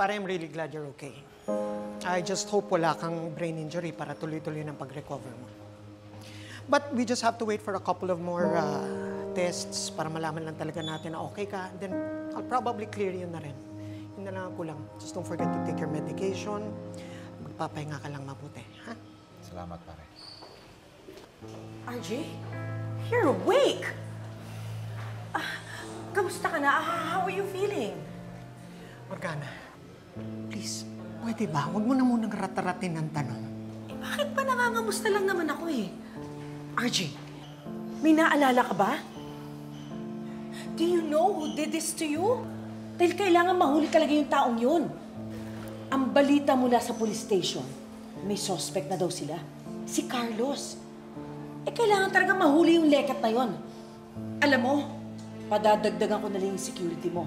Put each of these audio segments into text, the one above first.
Pare, I'm really glad you're okay. I just hope wala kang brain injury para tuloy-tuloy ng pag-recover mo. But we just have to wait for a couple of more tests para malaman lang talaga natin na okay ka. Then I'll probably clear you na rin. Yun na lang ang kulang. Just don't forget to take your medication. Magpapahinga ka lang mabuti, ha? Salamat, pare. RJ, you're awake! Kamusta ka na? How are you feeling? Morgana, please, pwede ba? Huwag mo na munang rataratin ng tanong. Eh, bakit pa nangangamusta lang naman ako eh? RJ, may naalala ka ba? Do you know who did this to you? Dahil kailangan mahuli talaga yung taong yun. Ang balita mula sa police station, may suspect na daw sila. Si Carlos. Eh, kailangan talaga mahuli yung lekat na yon. Alam mo, padadagdagan ko na lang yung security mo.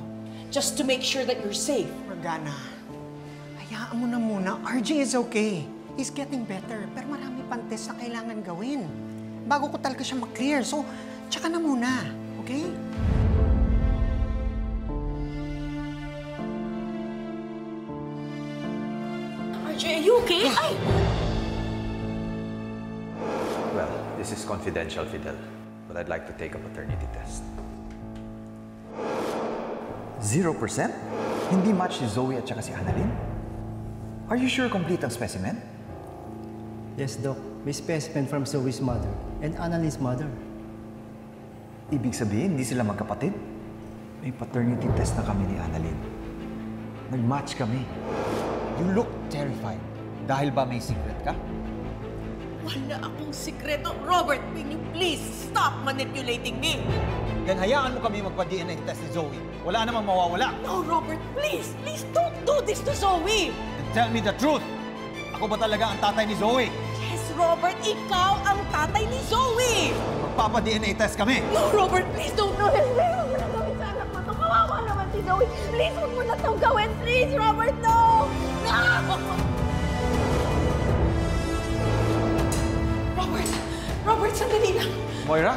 Just to make sure that you're safe. Morgana, hayaan mo na muna. RJ is okay. He's getting better. Pero marami pang test na kailangan gawin. Bago ko talaga siya ma-clear. So, tsaka na muna. Okay? RJ, are you okay? Ay! Well, this is confidential, Fidel. But I'd like to take a paternity test. 0%? Hindi match si Zoe at saka si Annalyn? Are you sure complete ang specimen? Yes, Doc. May specimen from Zoe's mother and Annalyn's mother. Ibig sabihin, hindi sila magkapatid? May paternity test na kami ni Annalyn. Nag-match kami. You look terrified. Dahil ba may secret ka? Wala akong sikreto. Robert, will you please stop manipulating me? Then hayaan mo kami magpa-DNA test ni Zoe. Wala namang mawawala. No, Robert, please! Please don't do this to Zoe! Then tell me the truth. Ako ba talaga ang tatay ni Zoe? Yes, Robert, ikaw ang tatay ni Zoe! Magpapa-DNA test kami. No, Robert, please don't do this! Please, huwag mo na gawin sa anak mo to. Kawawa naman si Zoe. Please, huwag mo na itong gawin. Please, Robert, no! No! Robert, sandali lang. Moira?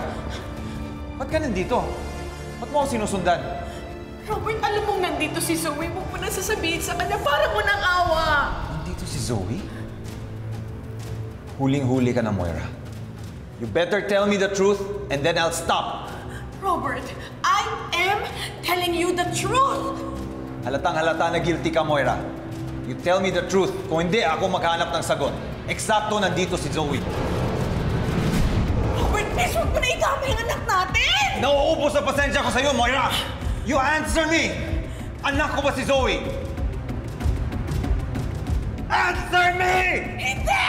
Ba't ka nandito? Ba't mo ako sinusundan? Robert, alam mong nandito si Zoe. Huwag mo na sasabihin sa kanya para mo ng awa. Nandito si Zoe? Huling-huli ka na, Moira. You better tell me the truth and then I'll stop. Robert, I am telling you the truth. Halatang-halata na guilty ka, Moira. You tell me the truth. Kung hindi, ako maghanap ng sagot. Eksakto nandito si Zoe. Robert, please, huwag mo na idama yung anak natin! Nauubos sa pasensya ko sa'yo, Moira! You answer me! Anak ko ba si Zoe? Answer me! Hindi!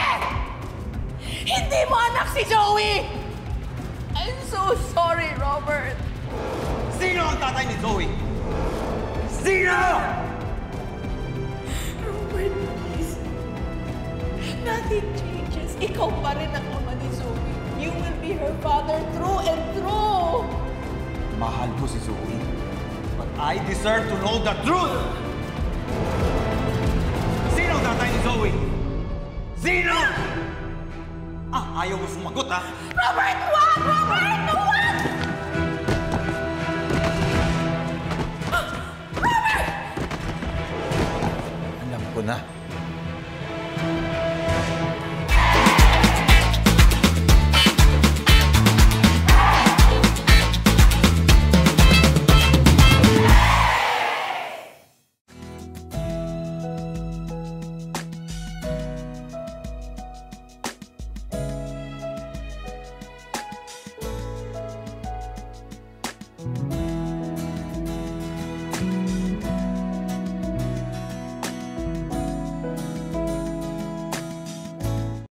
Hindi mo anak si Zoe! I'm so sorry, Robert. Sino ang tatay ni Zoe? Sino? Robert, please. Nothing changes. Ikaw pa rin ang ama ni Zoe. You will be her father through and through. Mahal ko si Zoe. But I deserve to know the truth! Sino ang tatay ni Zoe? Sino? Ayaw mo sumagot, ha? Robert, wag! Robert!